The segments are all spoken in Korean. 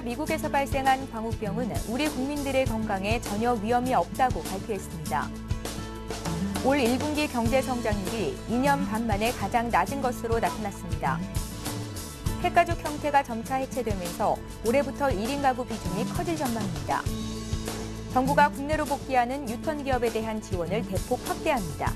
미국에서 발생한 광우병은 우리 국민들의 건강에 전혀 위험이 없다고 발표했습니다. 올 1분기 경제 성장률이 2년 반 만에 가장 낮은 것으로 나타났습니다. 핵가족 형태가 점차 해체되면서 올해부터 1인 가구 비중이 커질 전망입니다. 정부가 국내로 복귀하는 유턴 기업에 대한 지원을 대폭 확대합니다.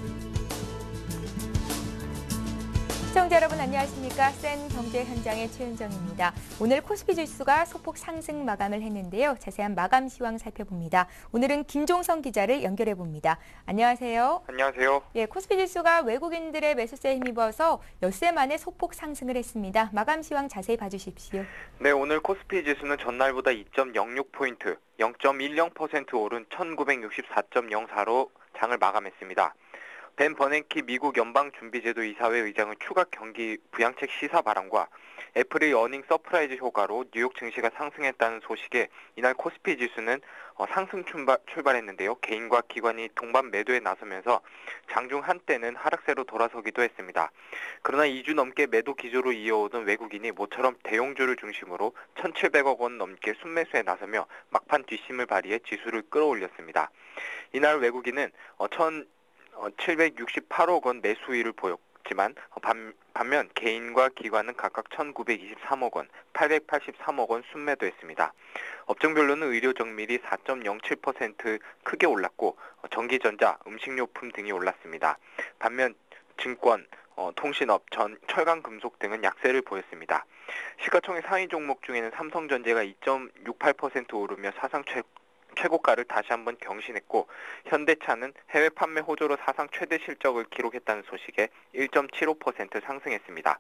시청자 여러분 안녕하십니까? 센 경제 현장의 최은정입니다. 오늘 코스피 지수가 소폭 상승 마감을 했는데요. 자세한 마감 시황 살펴봅니다. 오늘은 김종성 기자를 연결해 봅니다. 안녕하세요. 안녕하세요. 예, 코스피 지수가 외국인들의 매수세에 힘입어서 엿새 만에 소폭 상승을 했습니다. 마감 시황 자세히 봐주십시오. 네, 오늘 코스피 지수는 전날보다 2.06포인트, 0.10% 오른 1964.04로 장을 마감했습니다. 벤 버냉키 미국 연방준비제도 이사회 의장의 추가 경기 부양책 시사 발언과 애플의 어닝 서프라이즈 효과로 뉴욕 증시가 상승했다는 소식에 이날 코스피 지수는 상승 출발했는데요. 개인과 기관이 동반 매도에 나서면서 장중 한때는 하락세로 돌아서기도 했습니다. 그러나 2주 넘게 매도 기조로 이어오던 외국인이 모처럼 대형주를 중심으로 1,700억 원 넘게 순매수에 나서며 막판 뒷심을 발휘해 지수를 끌어올렸습니다. 이날 외국인은 768억 원 매수일을 보였지만 반면 개인과 기관은 각각 1,923억 원, 883억 원 순매도했습니다. 업종별로는 의료정밀이 4.07% 크게 올랐고 전기전자, 음식료품 등이 올랐습니다. 반면 증권, 통신업, 철강금속 등은 약세를 보였습니다. 시가총액 상위 종목 중에는 삼성전자가 2.68% 오르며 사상 최고가를 다시 한번 경신했고 현대차는 해외 판매 호조로 사상 최대 실적을 기록했다는 소식에 1.75% 상승했습니다.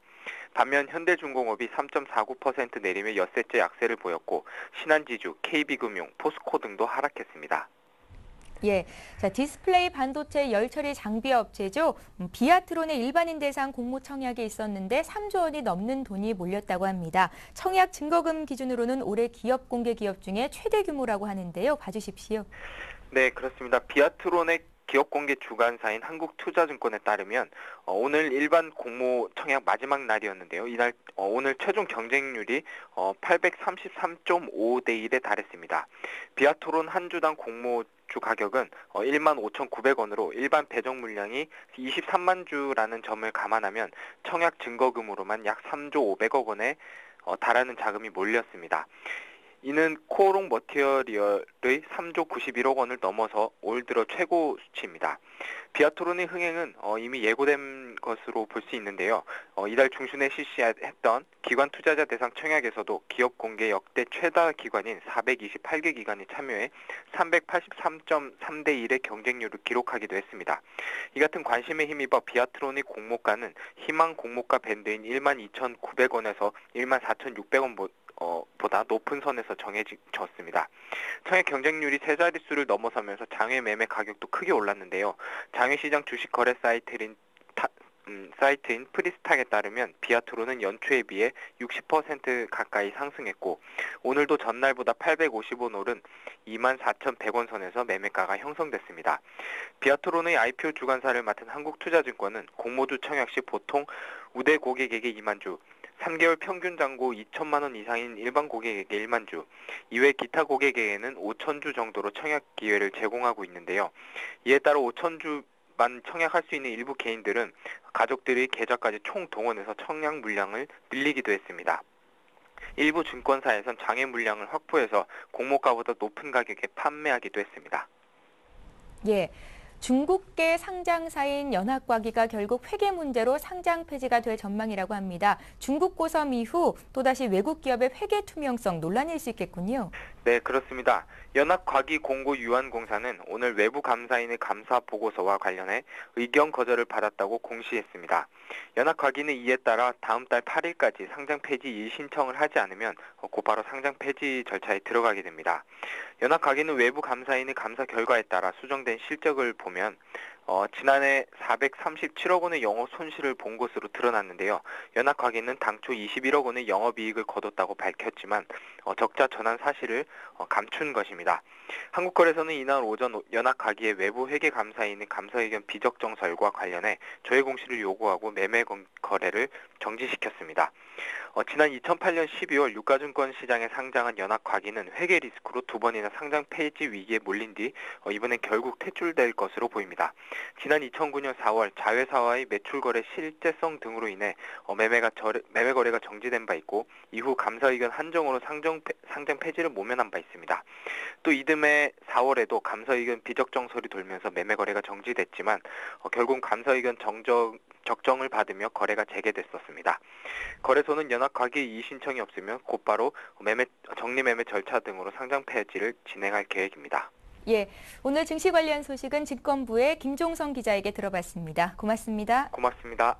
반면 현대중공업이 3.49% 내리며 엿새째 약세를 보였고 신한지주, KB금융, 포스코 등도 하락했습니다. 예, 자 디스플레이 반도체 열처리 장비 업체죠. 비아트론의 일반인 대상 공모 청약이 있었는데 3조 원이 넘는 돈이 몰렸다고 합니다. 청약 증거금 기준으로는 올해 기업 공개 기업 중에 최대 규모라고 하는데요. 봐주십시오. 네, 그렇습니다. 비아트론의 기업 공개 주관사인 한국투자증권에 따르면 오늘 일반 공모 청약 마지막 날이었는데요. 이날 오늘 최종 경쟁률이 833.5대 1에 달했습니다. 비아트론 한 주당 공모 주 가격은 15,900원으로 일반 배정 물량이 23만 주라는 점을 감안하면 청약 증거금으로만 약 3조 500억 원에 달하는 자금이 몰렸습니다. 이는 코오롱 머티리얼의 3조 91억 원을 넘어서 올 들어 최고 수치입니다. 비아트론의 흥행은 이미 예고된 것으로 볼 수 있는데요. 이달 중순에 실시했던 기관 투자자 대상 청약에서도 기업 공개 역대 최다 기관인 428개 기관이 참여해 383.3대 1의 경쟁률을 기록하기도 했습니다. 이 같은 관심에 힘입어 비아트론의 공모가는 희망 공모가 밴드인 12,900원에서 14,600원 보다 높은 선에서 정해졌습니다. 청약 경쟁률이 세 자릿수를 넘어서면서 장외 매매 가격도 크게 올랐는데요. 장외시장 주식 거래 사이트인 프리스탁에 따르면 비아트론은 연초에 비해 60% 가까이 상승했고 오늘도 전날보다 850원 오른 24,100원 선에서 매매가가 형성됐습니다. 비아트론의 IPO 주관사를 맡은 한국투자증권은 공모주 청약 시 보통 우대 고객에게 2만 주, 3개월 평균 잔고 2천만 원 이상인 일반 고객에게 1만 주, 이외 기타 고객에게는 5천 주 정도로 청약 기회를 제공하고 있는데요. 이에 따라 5천 주만 청약할 수 있는 일부 개인들은 가족들의 계좌까지 총동원해서 청약 물량을 늘리기도 했습니다. 일부 증권사에선 장외 물량을 확보해서 공모가보다 높은 가격에 판매하기도 했습니다. 예. 중국계 상장사인 연합과기가 결국 회계 문제로 상장 폐지가 될 전망이라고 합니다. 중국 고섬 이후 또다시 외국 기업의 회계 투명성 논란일 수 있겠군요. 네, 그렇습니다. 연합과기공고유한공사는 오늘 외부 감사인의 감사 보고서와 관련해 의견 거절을 받았다고 공시했습니다. 연합과기는 이에 따라 다음 달 8일까지 상장 폐지 이의신청을 하지 않으면 곧바로 상장 폐지 절차에 들어가게 됩니다. 연합과기는 외부 감사인의 감사 결과에 따라 수정된 실적을 보면 지난해 437억 원의 영업 손실을 본 것으로 드러났는데요. 연합과기는 당초 21억 원의 영업이익을 거뒀다고 밝혔지만 적자 전환 사실을 감춘 것입니다. 한국거래소는 이날 오전 연합과기의 외부 회계감사인의 감사의견 비적정설과 관련해 조회 공시를 요구하고 매매 거래를 정지시켰습니다. 지난 2008년 12월 유가증권 시장에 상장한 연합과기는 회계 리스크로 두 번이나 상장 폐지 위기에 몰린 뒤 이번엔 결국 퇴출될 것으로 보입니다. 지난 2009년 4월 자회사와의 매출 거래 실제성 등으로 인해 매매 거래가 정지된 바 있고 이후 감사 의견 한정으로 상장 폐지를 모면한 바 있습니다. 또 이듬해 4월에도 감사 의견 비적정설이 돌면서 매매 거래가 정지됐지만 결국 감사 의견 적정을 받으며 거래가 재개됐었습니다. 거래소는 연합과기 이의 신청이 없으면 곧바로 정리매매 절차 등으로 상장 폐지를 진행할 계획입니다. 예, 오늘 증시 관련 소식은 증권부의 김종성 기자에게 들어봤습니다. 고맙습니다. 고맙습니다.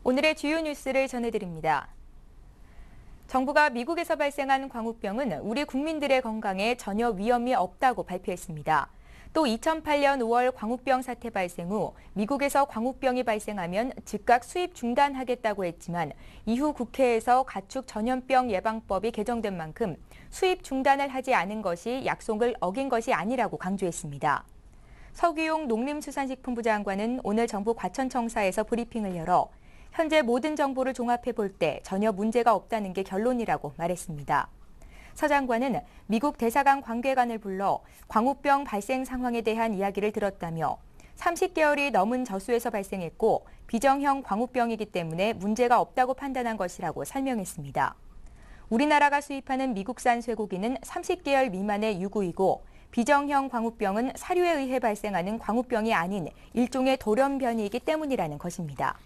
오늘의 주요 뉴스를 전해드립니다. 정부가 미국에서 발생한 광우병은 우리 국민들의 건강에 전혀 위험이 없다고 발표했습니다. 또 2008년 5월 광우병 사태 발생 후 미국에서 광우병이 발생하면 즉각 수입 중단하겠다고 했지만 이후 국회에서 가축 전염병 예방법이 개정된 만큼 수입 중단을 하지 않은 것이 약속을 어긴 것이 아니라고 강조했습니다. 서규용 농림수산식품부 장관은 오늘 정부 과천청사에서 브리핑을 열어 현재 모든 정보를 종합해 볼 때 전혀 문제가 없다는 게 결론이라고 말했습니다. 서 장관은 미국 대사관 관계관을 불러 광우병 발생 상황에 대한 이야기를 들었다며 30개월이 넘은 저수에서 발생했고 비정형 광우병이기 때문에 문제가 없다고 판단한 것이라고 설명했습니다. 우리나라가 수입하는 미국산 쇠고기는 30개월 미만의 유구이고 비정형 광우병은 사료에 의해 발생하는 광우병이 아닌 일종의 돌연변이이기 때문이라는 것입니다.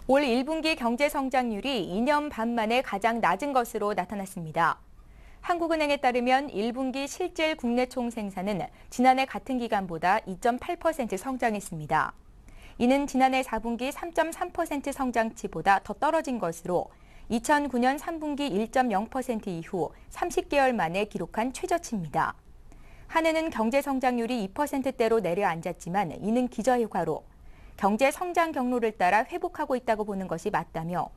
올 1분기 경제 성장률이 2년 반 만에 가장 낮은 것으로 나타났습니다. 한국은행에 따르면 1분기 실질 국내 총생산은 지난해 같은 기간보다 2.8% 성장했습니다. 이는 지난해 4분기 3.3% 성장치보다 더 떨어진 것으로 2009년 3분기 1.0% 이후 30개월 만에 기록한 최저치입니다. 한해는 경제 성장률이 2%대로 내려앉았지만 이는 기저효과로 경제 성장 경로를 따라 회복하고 있다고 보는 것이 맞다며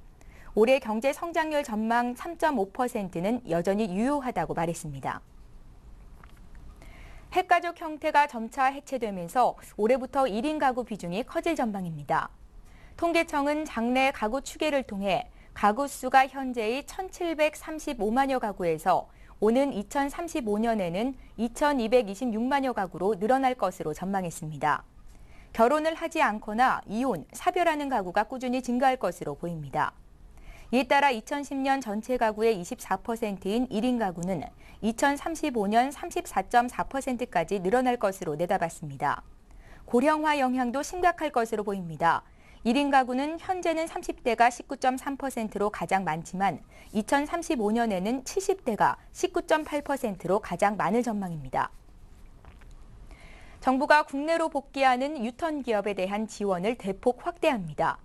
올해 경제 성장률 전망 3.5%는 여전히 유효하다고 말했습니다. 핵가족 형태가 점차 해체되면서 올해부터 1인 가구 비중이 커질 전망입니다. 통계청은 장래 가구 추계를 통해 가구 수가 현재의 1,735만여 가구에서 오는 2035년에는 2,226만여 가구로 늘어날 것으로 전망했습니다. 결혼을 하지 않거나 이혼, 사별하는 가구가 꾸준히 증가할 것으로 보입니다. 이에 따라 2010년 전체 가구의 24%인 1인 가구는 2035년 34.4%까지 늘어날 것으로 내다봤습니다. 고령화 영향도 심각할 것으로 보입니다. 1인 가구는 현재는 30대가 19.3%로 가장 많지만 2035년에는 70대가 19.8%로 가장 많을 전망입니다. 정부가 국내로 복귀하는 유턴 기업에 대한 지원을 대폭 확대합니다.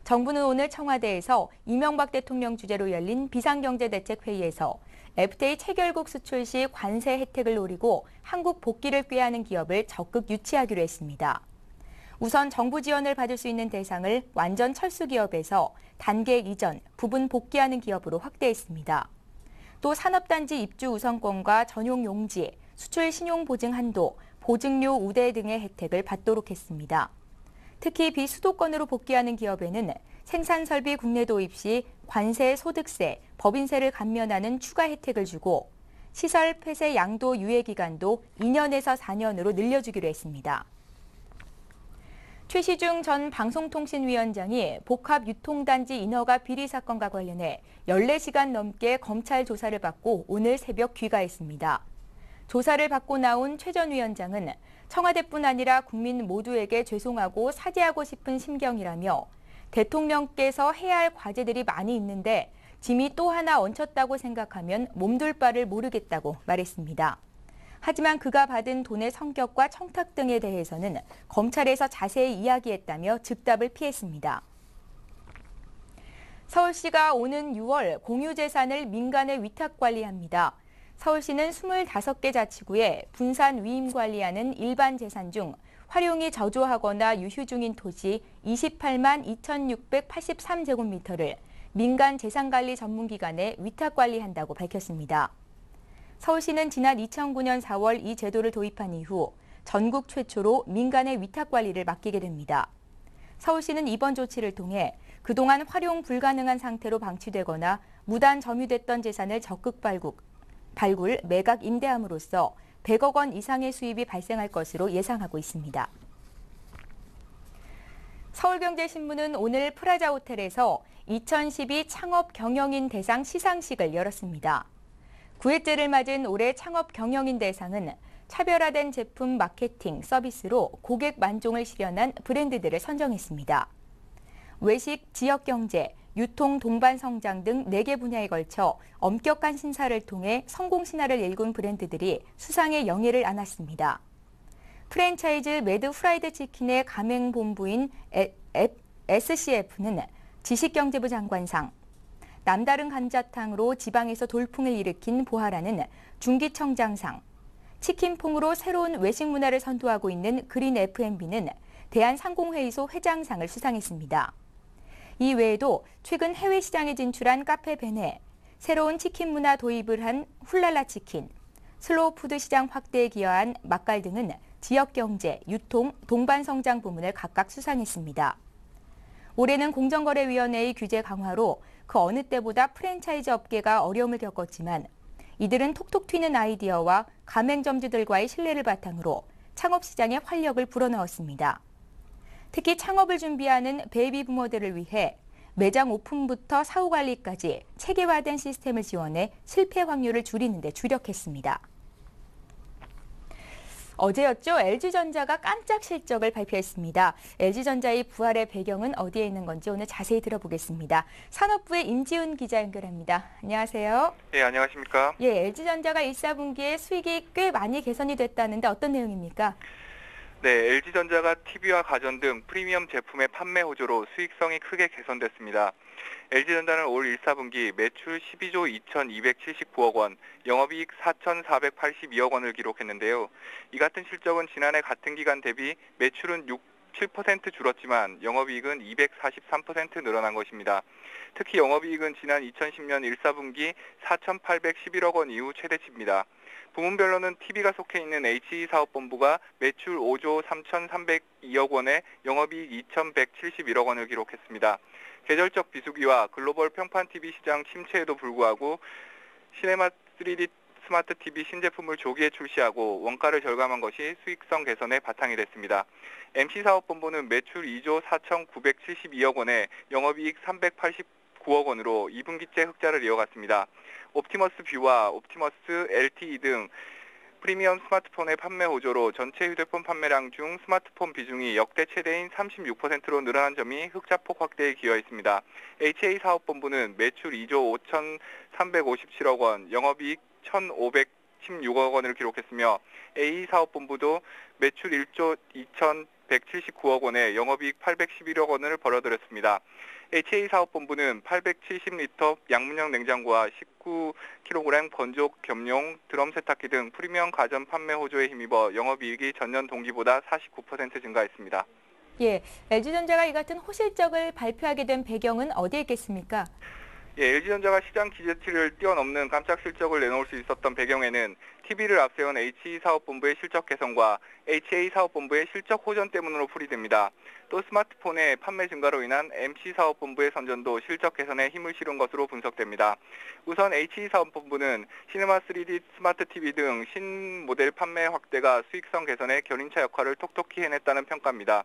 정부는 오늘 청와대에서 이명박 대통령 주재로 열린 비상경제대책회의에서 FTA 체결국 수출 시 관세 혜택을 노리고 한국 복귀를 꾀하는 기업을 적극 유치하기로 했습니다. 우선 정부 지원을 받을 수 있는 대상을 완전 철수 기업에서 단계 이전, 부분 복귀하는 기업으로 확대했습니다. 또 산업단지 입주 우선권과 전용 용지, 수출 신용 보증 한도, 보증료 우대 등의 혜택을 받도록 했습니다. 특히 비수도권으로 복귀하는 기업에는 생산설비 국내 도입 시 관세, 소득세, 법인세를 감면하는 추가 혜택을 주고 시설 폐쇄 양도 유예 기간도 2년에서 4년으로 늘려주기로 했습니다. 최시중 전 방송통신위원장이 복합유통단지 인허가 비리 사건과 관련해 14시간 넘게 검찰 조사를 받고 오늘 새벽 귀가했습니다. 조사를 받고 나온 최 전 위원장은 청와대뿐 아니라 국민 모두에게 죄송하고 사죄하고 싶은 심경이라며 대통령께서 해야 할 과제들이 많이 있는데 짐이 또 하나 얹혔다고 생각하면 몸둘 바를 모르겠다고 말했습니다. 하지만 그가 받은 돈의 성격과 청탁 등에 대해서는 검찰에서 자세히 이야기했다며 즉답을 피했습니다. 서울시가 오는 6월 공유재산을 민간에 위탁관리합니다. 서울시는 25개 자치구에 분산 위임 관리하는 일반 재산 중 활용이 저조하거나 유휴 중인 토지 28만 2,683제곱미터를 민간 재산관리 전문기관에 위탁관리한다고 밝혔습니다. 서울시는 지난 2009년 4월 이 제도를 도입한 이후 전국 최초로 민간의 위탁관리를 맡기게 됩니다. 서울시는 이번 조치를 통해 그동안 활용 불가능한 상태로 방치되거나 무단 점유됐던 재산을 적극 발굴, 매각 임대함으로써 100억 원 이상의 수입이 발생할 것으로 예상하고 있습니다. 서울경제신문은 오늘 프라자 호텔에서 2012 창업 경영인 대상 시상식을 열었습니다. 9회째를 맞은 올해 창업 경영인 대상은 차별화된 제품 마케팅, 서비스로 고객 만족을 실현한 브랜드들을 선정했습니다. 외식, 지역경제, 유통, 동반 성장 등 4개 분야에 걸쳐 엄격한 심사를 통해 성공 신화를 일군 브랜드들이 수상의 영예를 안았습니다. 프랜차이즈 매드 프라이드 치킨의 가맹본부인 SCF는 지식경제부 장관상, 남다른 감자탕으로 지방에서 돌풍을 일으킨 보하라는 중기청장상, 치킨퐁으로 새로운 외식 문화를 선도하고 있는 그린 F&B는 대한상공회의소 회장상을 수상했습니다. 이 외에도 최근 해외 시장에 진출한 카페 베네, 새로운 치킨 문화 도입을 한 훌랄라 치킨, 슬로우 푸드 시장 확대에 기여한 맛깔 등은 지역경제, 유통, 동반성장 부문을 각각 수상했습니다. 올해는 공정거래위원회의 규제 강화로 그 어느 때보다 프랜차이즈 업계가 어려움을 겪었지만 이들은 톡톡 튀는 아이디어와 가맹점주들과의 신뢰를 바탕으로 창업시장에 활력을 불어넣었습니다. 특히 창업을 준비하는 베이비 부모들을 위해 매장 오픈부터 사후 관리까지 체계화된 시스템을 지원해 실패 확률을 줄이는 데 주력했습니다. 어제였죠. LG전자가 깜짝 실적을 발표했습니다. LG전자의 부활의 배경은 어디에 있는 건지 오늘 자세히 들어보겠습니다. 산업부의 임지훈 기자 연결합니다. 안녕하세요. 예, 안녕하십니까? 예, LG전자가 1, 4분기에 수익이 꽤 많이 개선이 됐다는데 어떤 내용입니까? 네, LG전자가 TV와 가전 등 프리미엄 제품의 판매 호조로 수익성이 크게 개선됐습니다. LG전자는 올 1, 4분기 매출 12조 2,279억 원, 영업이익 4,482억 원을 기록했는데요. 이 같은 실적은 지난해 같은 기간 대비 매출은 7% 줄었지만 영업이익은 243% 늘어난 것입니다. 특히 영업이익은 지난 2010년 1, 4분기 4,811억 원 이후 최대치입니다. 부문별로는 TV가 속해 있는 HE사업본부가 매출 5조 3,302억 원에 영업이익 2,171억 원을 기록했습니다. 계절적 비수기와 글로벌 평판 TV 시장 침체에도 불구하고 시네마 3D 스마트 TV 신제품을 조기에 출시하고 원가를 절감한 것이 수익성 개선의 바탕이 됐습니다. MC사업본부는 매출 2조 4,972억 원에 영업이익 389억 원으로 2분기째 흑자를 이어갔습니다. 옵티머스 뷰와 옵티머스 LTE 등 프리미엄 스마트폰의 판매 호조로 전체 휴대폰 판매량 중 스마트폰 비중이 역대 최대인 36%로 늘어난 점이 흑자폭 확대에 기여했습니다. HA사업본부는 매출 2조 5,357억 원, 영업이익 1,516억 원을 기록했으며 AE사업본부도 매출 1조 2,179억 원에 영업이익 811억 원을 벌어들였습니다. HA사업본부는 870리터 양문형 냉장고와 19kg 건조 겸용 드럼 세탁기 등 프리미엄 가전 판매 호조에 힘입어 영업이익이 전년 동기보다 49% 증가했습니다. 예, LG전자가 이 같은 호실적을 발표하게 된 배경은 어디에 있겠습니까? LG전자가 시장 기대치를 뛰어넘는 깜짝 실적을 내놓을 수 있었던 배경에는 TV를 앞세운 HE 사업본부의 실적 개선과 HA 사업본부의 실적 호전 때문으로 풀이됩니다. 또 스마트폰의 판매 증가로 인한 MC 사업본부의 선전도 실적 개선에 힘을 실은 것으로 분석됩니다. 우선 HE 사업본부는 시네마 3D 스마트 TV 등 신모델 판매 확대가 수익성 개선에 견인차 역할을 톡톡히 해냈다는 평가입니다.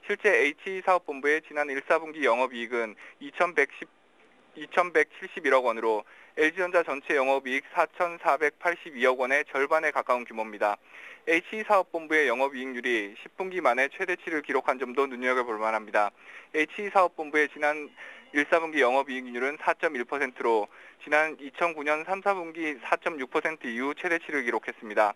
실제 HE 사업본부의 지난 1사분기 영업이익은 2,171억 원으로 LG전자 전체 영업이익 4,482억 원의 절반에 가까운 규모입니다. HE 사업본부의 영업이익률이 10분기 만에 최대치를 기록한 점도 눈여겨볼 만합니다. HE 사업본부의 지난 1사분기 영업이익률은 4.1%로 지난 2009년 3, 4분기 4.6% 이후 최대치를 기록했습니다.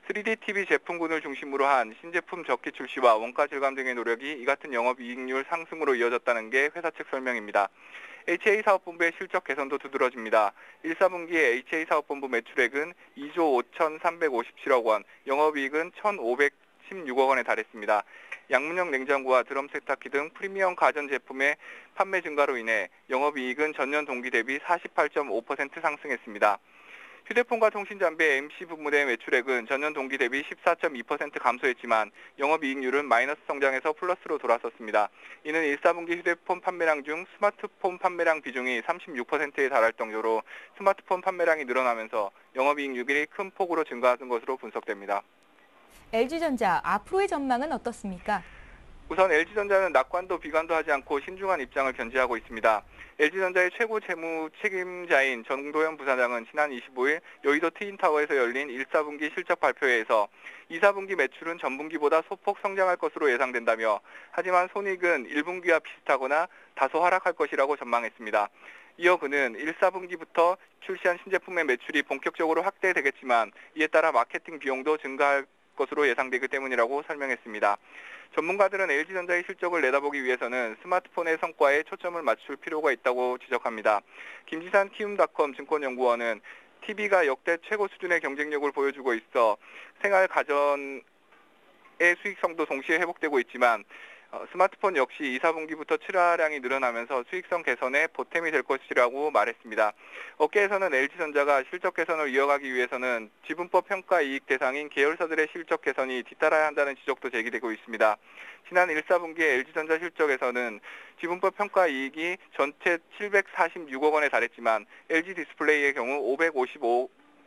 3D TV 제품군을 중심으로 한 신제품 적기 출시와 원가 절감 등의 노력이 이 같은 영업이익률 상승으로 이어졌다는 게 회사 측 설명입니다. HA 사업본부의 실적 개선도 두드러집니다. 1사분기의 HA 사업본부 매출액은 2조 5,357억 원, 영업이익은 1,516억 원에 달했습니다. 양문형 냉장고와 드럼 세탁기 등 프리미엄 가전 제품의 판매 증가로 인해 영업이익은 전년 동기 대비 48.5% 상승했습니다. 휴대폰과 통신장비의 MC 부문의 매출액은 전년 동기 대비 14.2% 감소했지만 영업이익률은 마이너스 성장해서 플러스로 돌아섰습니다. 이는 1사분기 휴대폰 판매량 중 스마트폰 판매량 비중이 36%에 달할 정도로 스마트폰 판매량이 늘어나면서 영업이익률이 큰 폭으로 증가한 것으로 분석됩니다. LG전자 앞으로의 전망은 어떻습니까? 우선 LG전자는 낙관도 비관도 하지 않고 신중한 입장을 견지하고 있습니다. LG전자의 최고 재무 책임자인 정도현 부사장은 지난 25일 여의도 트윈타워에서 열린 1사분기 실적 발표회에서 2사분기 매출은 전분기보다 소폭 성장할 것으로 예상된다며 하지만 손익은 1분기와 비슷하거나 다소 하락할 것이라고 전망했습니다. 이어 그는 1사분기부터 출시한 신제품의 매출이 본격적으로 확대되겠지만 이에 따라 마케팅 비용도 증가할 것으로 예상되기 때문이라고 설명했습니다. 전문가들은 LG전자의 실적을 내다보기 위해서는 스마트폰의 성과에 초점을 맞출 필요가 있다고 지적합니다. 김지산 키움닷컴 증권연구원은 TV가 역대 최고 수준의 경쟁력을 보여주고 있어 생활 가전의 수익성도 동시에 회복되고 있지만 스마트폰 역시 2사분기부터 출하량이 늘어나면서 수익성 개선에 보탬이 될 것이라고 말했습니다. 업계에서는 LG전자가 실적 개선을 이어가기 위해서는 지분법 평가 이익 대상인 계열사들의 실적 개선이 뒤따라야 한다는 지적도 제기되고 있습니다. 지난 1사분기의 LG전자 실적에서는 지분법 평가 이익이 전체 746억 원에 달했지만 LG 디스플레이의 경우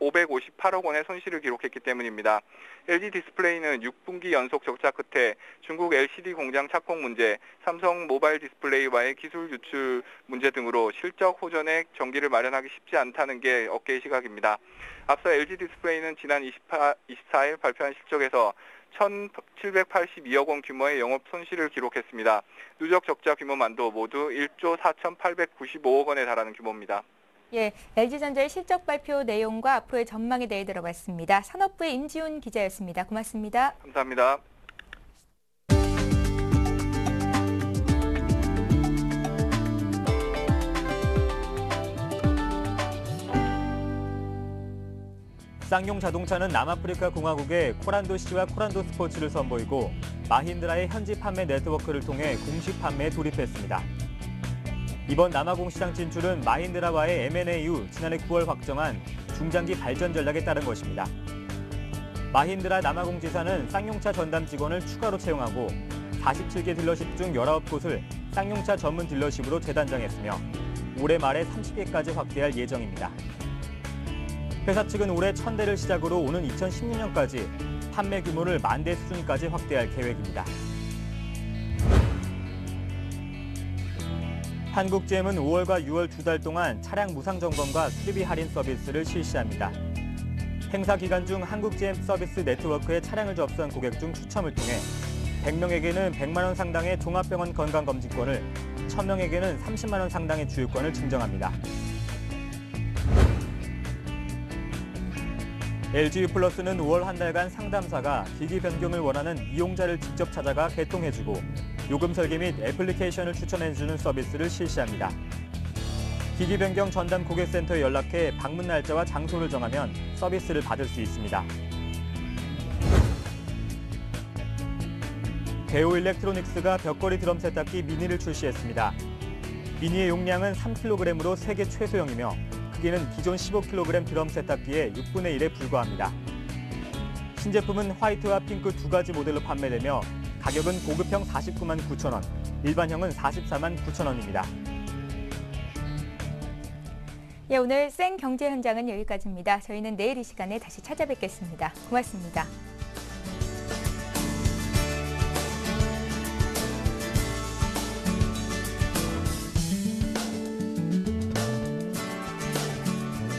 558억 원의 손실을 기록했기 때문입니다. LG 디스플레이는 6분기 연속 적자 끝에 중국 LCD 공장 착공 문제, 삼성 모바일 디스플레이와의 기술 유출 문제 등으로 실적 호전에 전기를 마련하기 쉽지 않다는 게 업계의 시각입니다. 앞서 LG 디스플레이는 지난 24일 발표한 실적에서 1,782억 원 규모의 영업 손실을 기록했습니다. 누적 적자 규모만도 모두 1조 4,895억 원에 달하는 규모입니다. 예, LG전자의 실적 발표 내용과 앞으로의 전망에 대해 들어봤습니다. 산업부의 임지훈 기자였습니다. 고맙습니다. 감사합니다. 쌍용 자동차는 남아프리카 공화국의 코란도 C와 코란도 스포츠를 선보이고 마힌드라의 현지 판매 네트워크를 통해 공식 판매에 돌입했습니다. 이번 남아공 시장 진출은 마힌드라와의 M&A 후 지난해 9월 확정한 중장기 발전 전략에 따른 것입니다. 마힌드라 남아공 지사는 쌍용차 전담 직원을 추가로 채용하고 47개 딜러십 중 19곳을 쌍용차 전문 딜러십으로 재단장했으며 올해 말에 30개까지 확대할 예정입니다. 회사 측은 올해 1000대를 시작으로 오는 2016년까지 판매 규모를 10,000대 수준까지 확대할 계획입니다. 한국GM은 5월과 6월 2달 동안 차량 무상 점검과 수리비 할인 서비스를 실시합니다. 행사 기간 중 한국GM 서비스 네트워크에 차량을 접수한 고객 중 추첨을 통해 100명에게는 100만 원 상당의 종합병원 건강검진권을, 1000명에게는 30만 원 상당의 주유권을 증정합니다. LG유플러스는 5월 한 달간 상담사가 기기 변경을 원하는 이용자를 직접 찾아가 개통해주고 요금 설계 및 애플리케이션을 추천해주는 서비스를 실시합니다. 기기 변경 전담 고객센터에 연락해 방문 날짜와 장소를 정하면 서비스를 받을 수 있습니다. 대우 일렉트로닉스가 벽걸이 드럼 세탁기 미니를 출시했습니다. 미니의 용량은 3kg으로 세계 최소형이며 크기는 기존 15kg 드럼 세탁기의 6분의 1에 불과합니다. 신제품은 화이트와 핑크 두 가지 모델로 판매되며 가격은 고급형 49만 9천 원, 일반형은 44만 9천 원입니다. 예, 오늘 생 경제 현장은 여기까지입니다. 저희는 내일 이 시간에 다시 찾아뵙겠습니다. 고맙습니다.